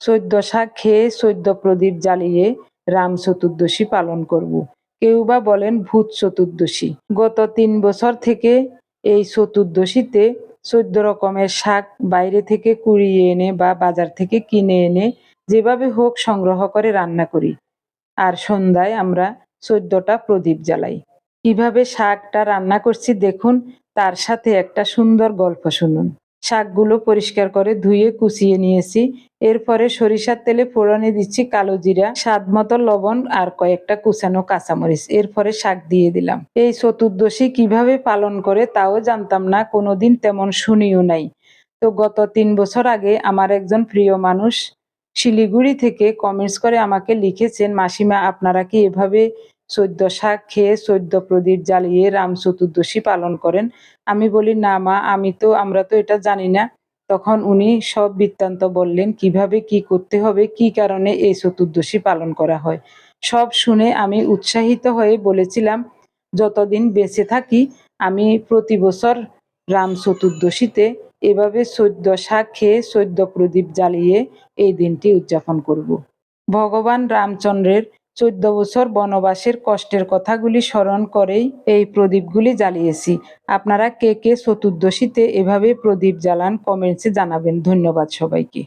চৈদ্য শাক খেয়ে 14 প্রদীপ জ্বালিয়ে রাম চতুর্দশী পালন করব। কেউ বা বলেন ভূত চতুর্দশী। গত 3 বছর থেকে এই চতুর্দশীতে 14 রকমের শাক বাইরে থেকে কুড়িয়ে এনে বা বাজার থেকে কিনে এনে যেভাবে হোক সংগ্রহ করে রান্না করি। আর সন্ধ্যায় আমরা 14টা প্রদীপ জ্বালাই। কিভাবে শাকটা রান্না করছি দেখুন, তার সাথে একটা সুন্দর গল্প শুনুন। শাকগুলো পরিষ্কার করে ধুয়ে কুচিয়ে নিয়েছি। এরপরে সরিষার তেলে ফোড়নে দিচ্ছি কালো জিরা, স্বাদ মতো লবণ আর কয়েকটা কুচানো কাঁচামরিচ। এরপরে শাক দিয়ে দিলাম। এই চতুর্দশী কিভাবে পালন করে তাও জানতাম না, কোনোদিন তেমন শুনিও নাই। তো গত 3 বছর আগে আমার একজন প্রিয় মানুষ শিলিগুড়ি থেকে কমেন্টস করে আমাকে লিখেছেন, মাসিমা আপনারা কি এভাবে 14 শাক খেয়ে 14 প্রদীপ জ্বালিয়ে রাম চতুর্দশী পালন করেন? আমি বলি, না মা, আমরা তো এটা জানি না। তখন উনি সব বৃত্তান্ত বললেন, কিভাবে কি করতে হবে, কি কারণে এই চতুর্দশী পালন করা হয়। সব শুনে আমি উৎসাহিত হয়ে বলেছিলাম, যতদিন বেঁচে থাকি আমি প্রতি বছর রাম চতুর্দশীতে এভাবে 14 শাক খেয়ে 14 প্রদীপ জ্বালিয়ে এই দিনটি উদযাপন করব। ভগবান রামচন্দ্রের 14 বছর বনবাসের কষ্টের কথাগুলি স্মরণ করেই এই প্রদীপগুলি জ্বালিয়েছি। আপনারা কে কে চতুর্দশীতে এভাবে প্রদীপ জ্বালান কমেন্টসে জানাবেন। ধন্যবাদ সবাইকে।